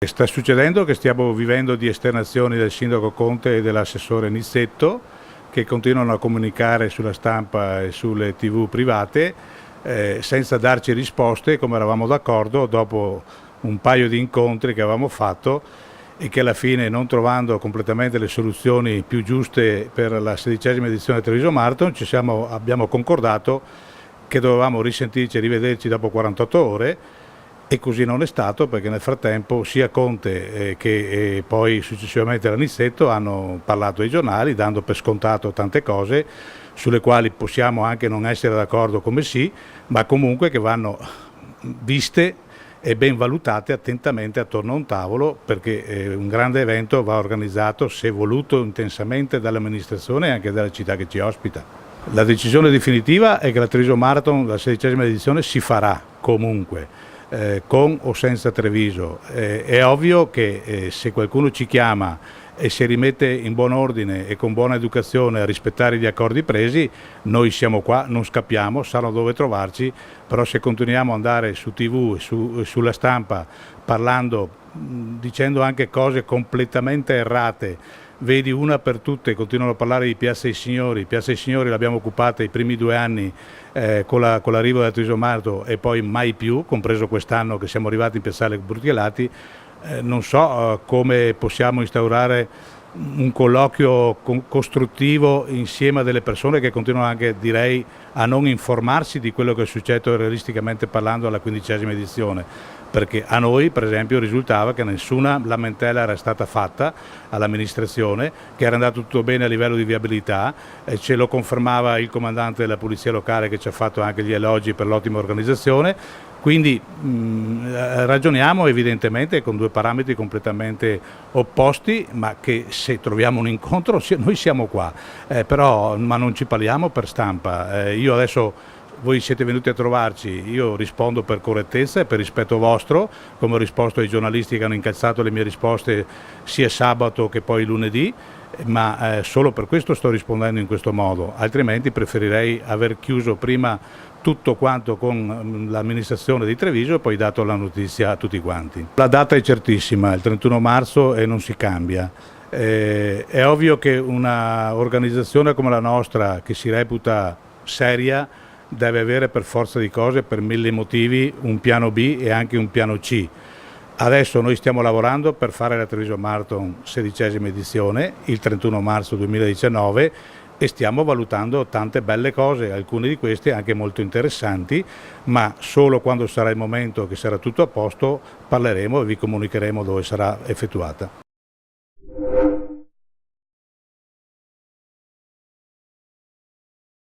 Sta succedendo che stiamo vivendo di esternazioni del sindaco Conte e dell'assessore Nizzetto, che continuano a comunicare sulla stampa e sulle TV private senza darci risposte, come eravamo d'accordo dopo un paio di incontri che avevamo fatto, e che alla fine, non trovando completamente le soluzioni più giuste per la 16ª edizione del Treviso Marathon, abbiamo concordato che dovevamo risentirci e rivederci dopo 48 ore. E così non è stato, perché nel frattempo sia Conte che poi successivamente la Nizzetto hanno parlato ai giornali, dando per scontato tante cose sulle quali possiamo anche non essere d'accordo come sì, ma comunque che vanno viste e ben valutate attentamente attorno a un tavolo, perché un grande evento va organizzato, se voluto intensamente, dall'amministrazione e anche dalla città che ci ospita. La decisione definitiva è che la Treviso Marathon, la 16ª edizione, si farà comunque. Con o senza Treviso. È ovvio che se qualcuno ci chiama e si rimette in buon ordine e con buona educazione a rispettare gli accordi presi, noi siamo qua, non scappiamo, sanno dove trovarci, però se continuiamo ad andare su TV e sulla stampa parlando, dicendo anche cose completamente errate, vedi una per tutte, continuano a parlare di Piazza dei Signori. Piazza dei Signori l'abbiamo occupata i primi 2 anni con l'arrivo del Treviso Marathon e poi mai più, compreso quest'anno che siamo arrivati in Piazzale Brutichelati. Non so come possiamo instaurare un colloquio costruttivo insieme a delle persone che continuano anche, direi, a non informarsi di quello che è successo realisticamente parlando alla 15ª edizione, perché a noi per esempio risultava che nessuna lamentela era stata fatta all'amministrazione, che era andato tutto bene a livello di viabilità, e ce lo confermava il comandante della polizia locale, che ci ha fatto anche gli elogi per l'ottima organizzazione. Quindi ragioniamo evidentemente con 2 parametri completamente opposti, ma che se troviamo un incontro noi siamo qua, ma non ci parliamo per stampa. Io adesso, voi siete venuti a trovarci, io rispondo per correttezza e per rispetto vostro, come ho risposto ai giornalisti che hanno incalzato le mie risposte sia sabato che poi lunedì, ma solo per questo sto rispondendo in questo modo, altrimenti preferirei aver chiuso prima tutto quanto con l'amministrazione di Treviso e poi dato la notizia a tutti quanti. La data è certissima, il 31 marzo, e non si cambia. È ovvio che una organizzazione come la nostra, che si reputa seria, deve avere per forza di cose, per 1000 motivi, un piano B e anche un piano C. Adesso noi stiamo lavorando per fare la Treviso Marathon 16ª edizione, il 31 marzo 2019, e stiamo valutando tante belle cose, alcune di queste anche molto interessanti, ma solo quando sarà il momento che sarà tutto a posto parleremo e vi comunicheremo dove sarà effettuata.